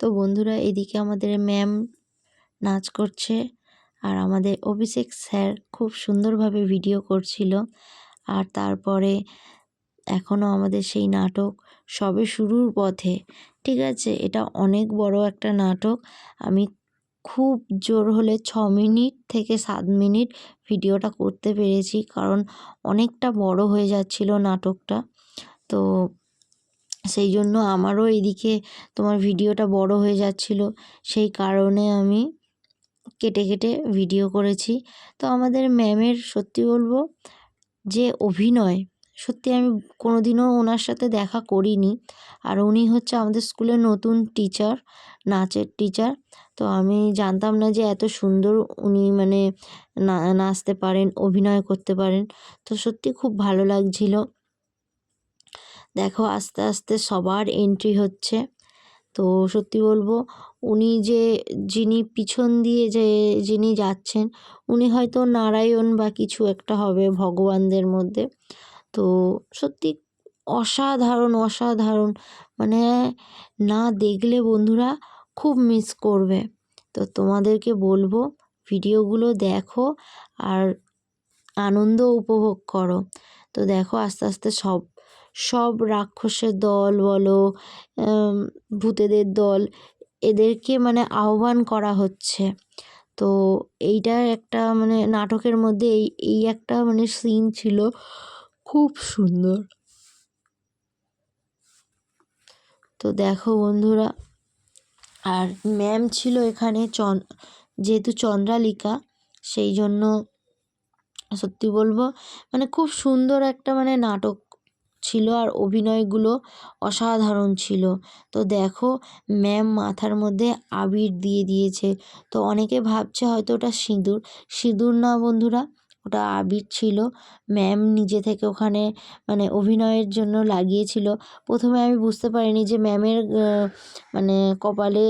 তো বন্ধুরা এদিকে আমাদের ম্যাম নাচ করছে আর আমাদের অভিষেক স্যার খুব সুন্দরভাবে ভিডিও করছিল। আর তারপরে এখনও আমাদের সেই নাটক সবে শুরুর পথে, ঠিক আছে। এটা অনেক বড় একটা নাটক। আমি খুব জোর হলে 6 মিনিট থেকে 7 মিনিট ভিডিওটা করতে পেরেছি, কারণ অনেকটা বড় হয়ে যাচ্ছিল নাটকটা। তো সেই জন্য আমারও এদিকে তোমার ভিডিওটা বড় হয়ে যাচ্ছিল, সেই কারণে আমি কেটে কেটে ভিডিও করেছি। তো আমাদের ম্যামের সত্যি বলবো যে অভিনয়, সত্যি আমি কোনোদিনও ওনার সাথে দেখা করিনি। আর উনি হচ্ছে আমাদের স্কুলের নতুন টিচার, নাচের টিচার। তো আমি জানতাম না যে এত সুন্দর উনি মানে নাচতে পারেন, অভিনয় করতে পারেন। তো সত্যি খুব ভালো লাগছিল। দেখো আস্তে আস্তে সবার এন্ট্রি হচ্ছে। তো সত্যি বলবো যিনি পিছন দিয়ে যিনি যাচ্ছেন, উনি হয়তো নারায়ণ বা কিছু একটা হবে ভগবানদের মধ্যে। তো সত্যি অসাধারণ অসাধারণ, মানে না দেখলে বন্ধুরা খুব মিস করবে। তো তোমাদেরকে বলবো ভিডিওগুলো দেখো আর আনন্দ উপভোগ করো। তো দেখো আস্তে আস্তে সব সব রাক্ষসের দল বলো, ভূতেদের দল, এদেরকে মানে আহ্বান করা হচ্ছে। তো এইটার একটা মানে নাটকের মধ্যে এই এই একটা মানে সিন ছিল খুব সুন্দর। তো দেখো বন্ধুরা, আর ম্যাম ছিল এখানে যেহেতু চন্দ্রালিকা, সেই জন্য সত্যি বলবো মানে খুব সুন্দর একটা মানে নাটক ছিল আর অভিনয়গুলো অসাধারণ ছিল। তো দেখো ম্যাম মাথার মধ্যে আবির দিয়ে দিয়েছে। তো অনেকে ভাবছে হয়তো ওটা সিঁদুর, সিঁদুর না বন্ধুরা, ওটা আবির ছিল। ম্যাম নিজে থেকে ওখানে মানে অভিনয়ের জন্য লাগিয়েছিল। প্রথমে আমি বুঝতে পারিনি যে ম্যামের মানে কপালে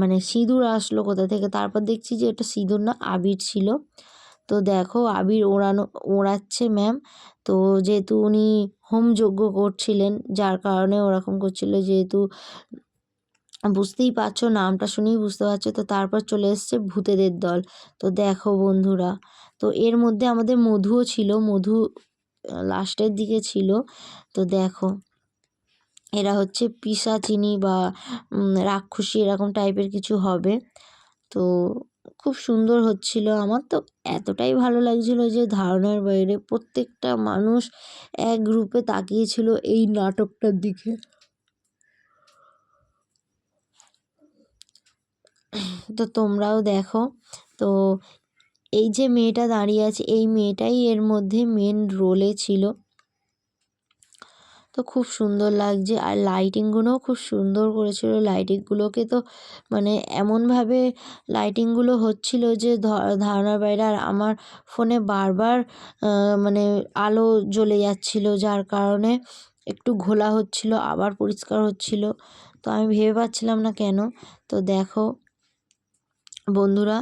মানে সিঁদুর আসলো কোথা থেকে। তারপর দেখছি যে এটা সিঁদুর না, আবির ছিল। তো দেখো আবির ওড়াচ্ছে ম্যাম। তো যেহেতু উনি হোমযজ্ঞ করছিলেন, যার কারণে ওরকম করছিল, যেহেতু বুঝতেই পারছো, নামটা শুনেই বুঝতে পারছো। তো তারপর চলে এসছে ভূতেদের দল। তো দেখো বন্ধুরা, তো এর মধ্যে আমাদের মধুও ছিল, মধু লাস্টের দিকে ছিল। তো দেখো এরা হচ্ছে পিশাচিনী বা রাক্ষসী এরকম টাইপের কিছু হবে। তো খুব সুন্দর হচ্ছিল। আমার তো এতটাই ভালো লাগছিল যে ধারণার বাইরে। প্রত্যেকটা মানুষ এক গ্রুপে তাকিয়েছিল এই নাটকটার দিকে। তো তোমরাও দেখো। তো এই যে মেয়েটা দাঁড়িয়ে আছে, এই মেয়েটাই এর মধ্যে মেন রোলে ছিল। তো খুব সুন্দর লাগছে আর লাইটিংগুলোও খুব সুন্দর করেছিল। লাইটিংগুলোকে তো মানে এমনভাবে লাইটিংগুলো হচ্ছিল যে ধারণার বাইরে। আর আমার ফোনে বারবার মানে আলো জ্বলে যাচ্ছিল, যার কারণে একটু ঘোলা হচ্ছিল আবার পরিষ্কার হচ্ছিল। তো আমি ভেবে পাচ্ছিলাম না কেন। তো দেখো বন্ধুরা,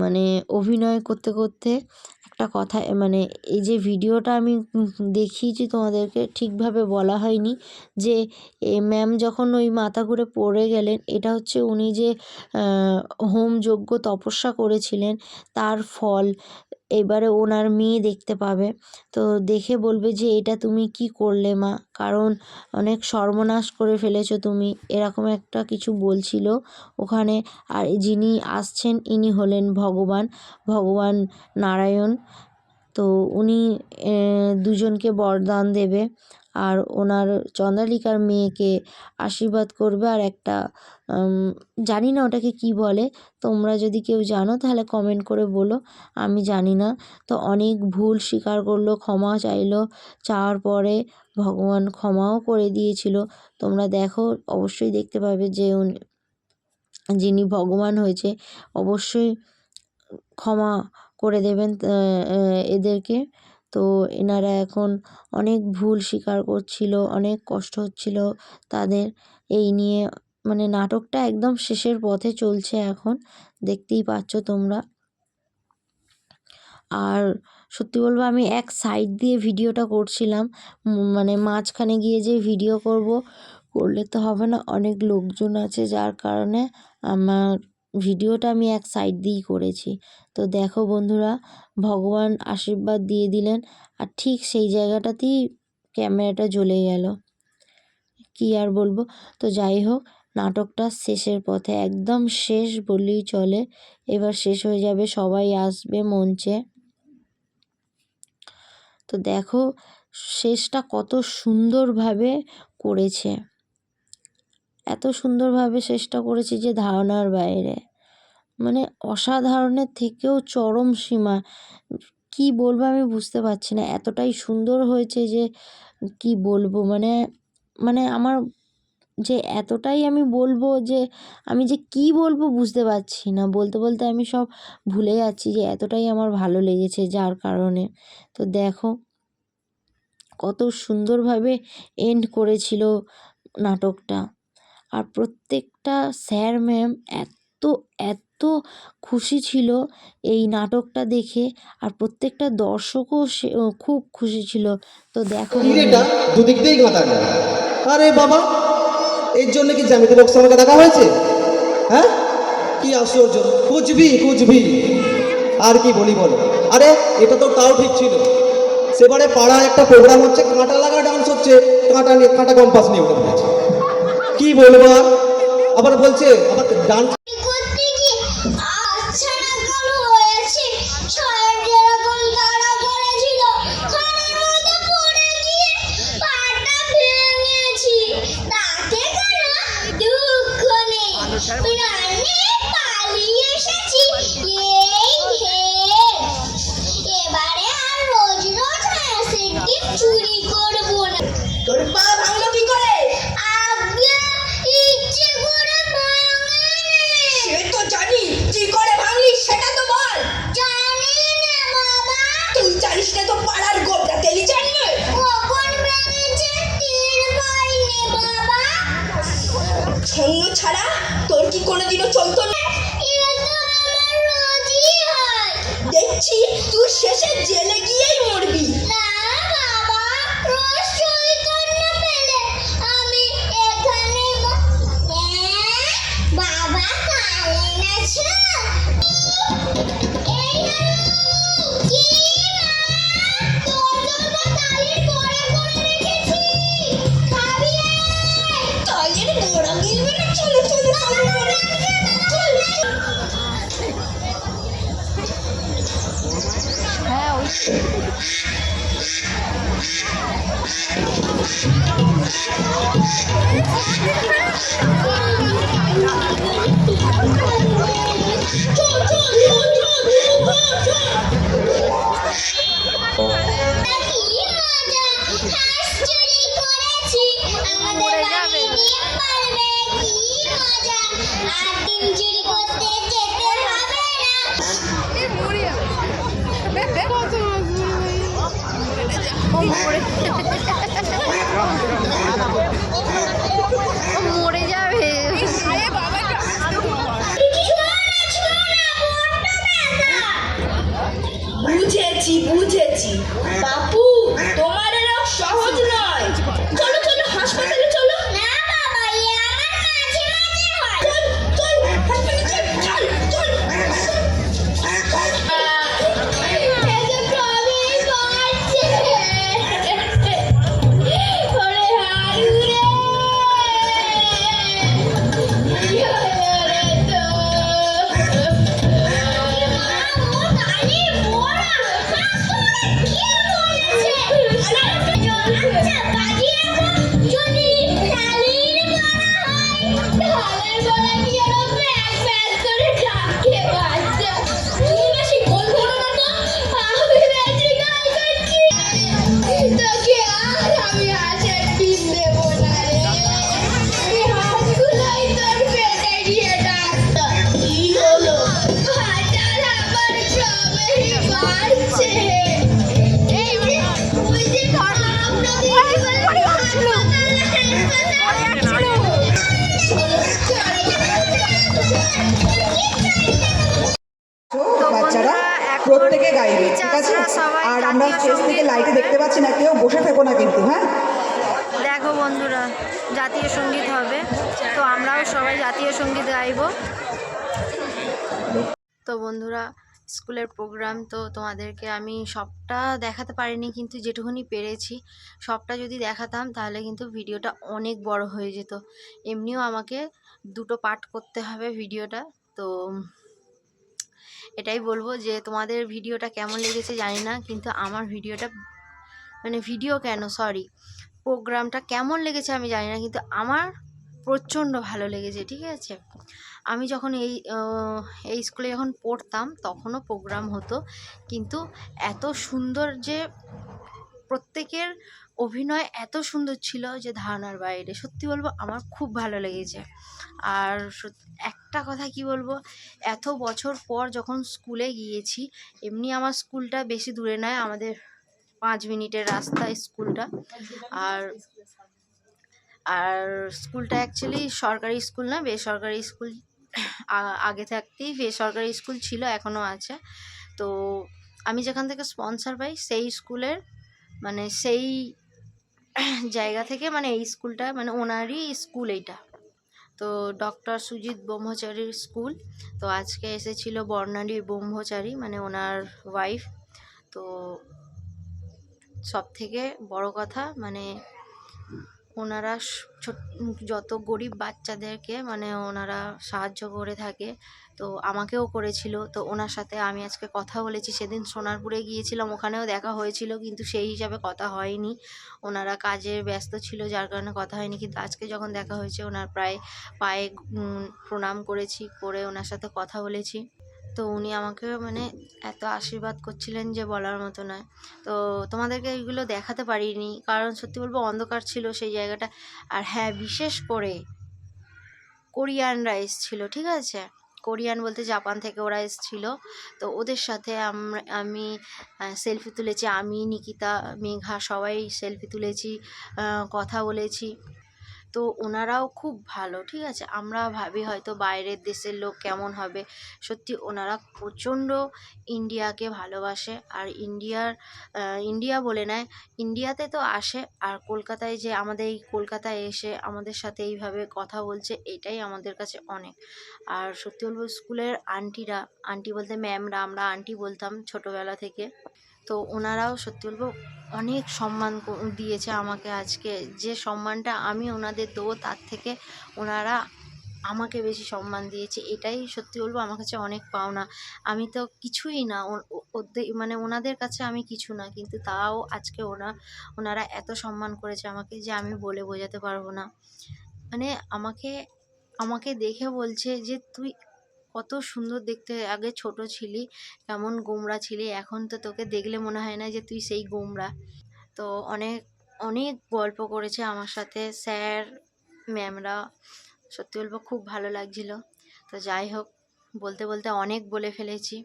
মানে অভিনয় করতে করতে একটা কথা, মানে এই যে ভিডিওটা আমি দেখিয়েছি তোমাদেরকে, ঠিকভাবে বলা হয়নি যে ম্যাম যখন ওই মাথা ঘুরে পড়ে গেলেন, এটা হচ্ছে উনি যে হোমযজ্ঞ তপস্যা করেছিলেন তার ফল। এবারে ওনার মেয়ে দেখতে পাবে। তো দেখে বলবে যে এটা তুমি কি করলে মা, কারণ অনেক সর্বনাশ করে ফেলেছো তুমি, এরকম একটা কিছু বলছিল ওখানে। আর যিনি আসছেন ইনি হলেন ভগবান নারায়ণ। তো উনি দুজনকে বরদান দেবে আর ওনার চন্দ্রালিকার মেয়েকে আশীর্বাদ করবে। আর একটা জানি না ওটাকে কি বলে, তোমরা যদি কেউ জানো তাহলে কমেন্ট করে বলো, আমি জানি না। তো অনেক ভুল স্বীকার করলো, ক্ষমা চাইলো, চাওয়ার পরে ভগবান ক্ষমাও করে দিয়েছিল। তোমরা দেখো অবশ্যই দেখতে পাবে যে যিনি ভগবান হয়েছে অবশ্যই ক্ষমা করে দেবেন এদেরকে। তো এনারা এখন অনেক ভুল স্বীকার করছিল, অনেক কষ্ট হচ্ছিল তাদের এই নিয়ে। মানে নাটকটা একদম শেষের পথে চলছে এখন, দেখতেই পাচ্ছ তোমরা। আর সত্যি বলবো আমি এক সাইড দিয়ে ভিডিওটা করছিলাম, মানে মাঝখানে গিয়ে যে ভিডিও করব করলে তো হবে না, অনেক লোকজন আছে, যার কারণে আমার ভিডিওটা আমি এক সাইড দিয়েই করেছি। তো দেখো বন্ধুরা, ভগবান আশীর্বাদ দিয়ে দিলেন, আর ঠিক সেই জায়গাটাতেই ক্যামেরাটা জ্বলে গেল। কি আর বলবো। তো যাই হোক, নাটকটা শেষের পথে, একদম শেষ বললেই চলে। এবার শেষ হয়ে যাবে, সবাই আসবে মঞ্চে। তো দেখো শেষটা কত সুন্দরভাবে করেছে, এত সুন্দরভাবে শেষটা করেছে যে ধারণার বাইরে, মানে অসাধারণের থেকেও চরম সীমা। কি বলবো আমি বুঝতে পারছি না, এতটাই সুন্দর হয়েছে যে কি বলবো, মানে মানে আমার যে এতটাই আমি বলবো যে আমি যে কি বলবো বুঝতে পারছি না, বলতে বলতে আমি সব ভুলে যাচ্ছি যে এতটাই আমার ভালো লেগেছে যার কারণে। তো দেখো কত সুন্দরভাবে এন্ড করেছিল নাটকটা, আর প্রত্যেকটা স্যার ম্যাম এত এত খুশি ছিল এই নাটকটা দেখে, আর প্রত্যেকটা দর্শকও খুব খুশি ছিল। তো দেখো এটা দুদিক দিয়েই ঘাটা যায়। আরে বাবা, এর জন্য কি জ্যামিতি বক্স আমাকে ডাকা হয়েছে? হ্যাঁ, কি আশ্চর্য, কুচবি আর কি বলি বলো। আরে এটা তো তাও ঠিক ছিল, সেবারে পাড়ায় একটা প্রোগ্রাম হচ্ছে, কাঁটা লাগা ডান্স হচ্ছে, কাঁটা কম্পাস নিয়ে উঠে পড়েছে। কি বলবো, আবার বলছে আবার ডান্স চুরি করবো না। তোর পা ভাঙলো কি করে? আগে ইচ্ছে করে ভাঙিনি। সে তো জানি, কি করে ভাঙলি সেটা তো বল। জানি না বাবা। তুই জানিস না তো পাড়ার গোবরা তেলি জানবে। কখন ভেঙেছে টের পাইনি বাবা। ছন্ন ছাড়া তোর কি কোনোদিনও চলতো না? এটা তো আমার রোজই হয়। দেখছি তুই শেষে জেলে গিয়েই মরবি। না বাবা, রোজ চৈতন্য পেলে আমি এখানে বাবা কারেন্ট আছে? এই কি তোর জন্য তালির বড়া করে রেখেছি, খাবি? তালির বড়া গিলবে না? চলো চলো তালির বড়া চল। হ্যাঁ ওই মরে যাবে। বুঝেছি বাপু, তোমার এরা সহজ নয়। চলো চলো হাসপাতালে চলো। না বাবা, আমার মাঝে মাঝে হয়। চল চল হাসপাতালে চল চল চল। বাচ্চারা প্রত্যেকে গাইবে, ঠিক আছে? আর আমরা স্টেজ থেকে লাইটে দেখতে পাচ্ছি না, কেউ বসে থেকো না কিন্তু, হ্যাঁ? দেখো বন্ধুরা, জাতীয় সঙ্গীত হবে, তো আমরাও সবাই জাতীয় সঙ্গীত গাইব। তো বন্ধুরা, স্কুলের প্রোগ্রাম তো তোমাদেরকে আমি সবটা দেখাতে পারিনি, কিন্তু যেটুকুনি পেরেছি সবটা যদি দেখাতাম তাহলে কিন্তু ভিডিওটা অনেক বড় হয়ে যেত। এমনিও আমাকে 2টো পার্ট করতে হবে ভিডিওটা। তো এটাই বলবো যে তোমাদের ভিডিওটা কেমন লেগেছে জানি না, কিন্তু আমার ভিডিওটা মানে প্রোগ্রামটা কেমন লেগেছে আমি জানি না, কিন্তু আমার প্রচণ্ড ভালো লেগেছে। ঠিক আছে, আমি যখন এই স্কুলে যখন পড়তাম তখনও প্রোগ্রাম হতো, কিন্তু এত সুন্দর যে প্রত্যেকের অভিনয় এত সুন্দর ছিল যে ধারণার বাইরে। সত্যি বলবো আমার খুব ভালো লেগেছে। আর একটা কথা কি বলবো, এত বছর পর যখন স্কুলে গিয়েছি, এমনি আমার স্কুলটা বেশি দূরে নয়, আমাদের 5 মিনিটের রাস্তা স্কুলটা। আর আর স্কুলটা অ্যাকচুয়ালি সরকারি স্কুল না, বেসরকারি স্কুল। আগে থাকতেই বেসরকারি স্কুল ছিল, এখনও আছে। তো আমি যেখান থেকে স্পন্সর পাই সেই স্কুলের মানে সেই জায়গা থেকে মানে এই স্কুলটা মানে ওনারই স্কুল এইটা। তো ডক্টর সুজিত ব্রহ্মচারীর স্কুল। তো আজকে এসেছিল বর্ণালী ব্রহ্মচারী মানে ওনার ওয়াইফ। তো সব থেকে বড় কথা মানে ওনারা যত গরিব বাচ্চাদেরকে মানে ওনারা সাহায্য করে থাকে, তো আমাকেও করেছিল। তো ওনার সাথে আমি আজকে কথা বলেছি। সেদিন সোনারপুরে গিয়েছিলাম, ওখানেও দেখা হয়েছিল, কিন্তু সেই হিসাবে কথা হয়নি, ওনারা কাজে ব্যস্ত ছিল যার কারণে কথা হয়নি। কিন্তু আজকে যখন দেখা হয়েছে ওনার প্রায় পায়ে প্রণাম করেছি, করে ওনার সাথে কথা বলেছি। তো উনি আমাকে মানে এত আশীর্বাদ করছিলেন যে বলার মতো নয়। তো তোমাদেরকে এইগুলো দেখাতে পারিনি, কারণ সত্যি বলবো অন্ধকার ছিল সেই জায়গাটা। আর হ্যাঁ, বিশেষ করে কোরিয়ানরা এসেছিল। ঠিক আছে, কোরিয়ান বলতে জাপান থেকে ওরা এসেছিল। তো ওদের সাথে আমি সেলফি তুলেছি, আমি, নিকিতা, মেঘা সবাই সেলফি তুলেছি, কথা বলেছি। তো ওনারাও খুব ভালো। ঠিক আছে, আমরা ভাবি হয়তো বাইরের দেশের লোক কেমন হবে, সত্যি ওনারা প্রচণ্ড ইন্ডিয়াকে ভালোবাসে। আর ইন্ডিয়া বলে নয়, ইন্ডিয়াতে তো আসে, আর কলকাতায় যে আমাদের এই কলকাতায় এসে আমাদের সাথে এইভাবে কথা বলছে, এটাই আমাদের কাছে অনেক। আর সত্যি বলবো স্কুলের আন্টিরা, আন্টি বলতে ম্যামরা, আমরা আন্টি বলতাম ছোটোবেলা থেকে। তো ওনারাও সত্যি বলবো অনেক সম্মান দিয়েছে আমাকে। আজকে যে সম্মানটা আমি ওনাদের দেবো তার থেকে ওনারা আমাকে বেশি সম্মান দিয়েছে, এটাই সত্যি বলবো আমার কাছে অনেক পাওনা। আমি তো কিছুই না ওদের মানে ওনাদের কাছে আমি কিছু না, কিন্তু তাও আজকে ওনারা এত সম্মান করেছে আমাকে যে আমি বলে বোঝাতে পারবো না। মানে আমাকে দেখে বলছে যে তুই কত সুন্দর দেখতে, আগে ছোট ছিলি, কেমন গোমড়া ছিলি, এখন তো তোকে দেখলে মনে হয় না যে তুই সেই গোমড়া। তো অনেক অনেক গল্প করেছে আমার সাথে স্যার ম্যামরা, সত্যি বলবো খুব ভালো লাগছিল। তো যাই হোক, বলতে বলতে অনেক বলে ফেলেছি,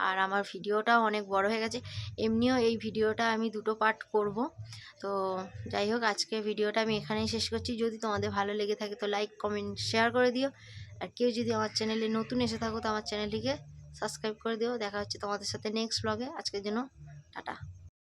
আর আমার ভিডিওটাও অনেক বড় হয়ে গেছে। এমনিও এই ভিডিওটা আমি 2টো পার্ট করব। তো যাই হোক, আজকে ভিডিওটা আমি এখানেই শেষ করছি। যদি তোমাদের ভালো লেগে থাকে তো লাইক, কমেন্ট, শেয়ার করে দিও। আর কেউ যদি আমার চ্যানেলে নতুন এসে থাকো তো আমার চ্যানেলটিকে সাবস্ক্রাইব করে দিও। দেখা হচ্ছে তোমাদের সাথে নেক্সট ব্লগে। আজকের জন্য টাটা।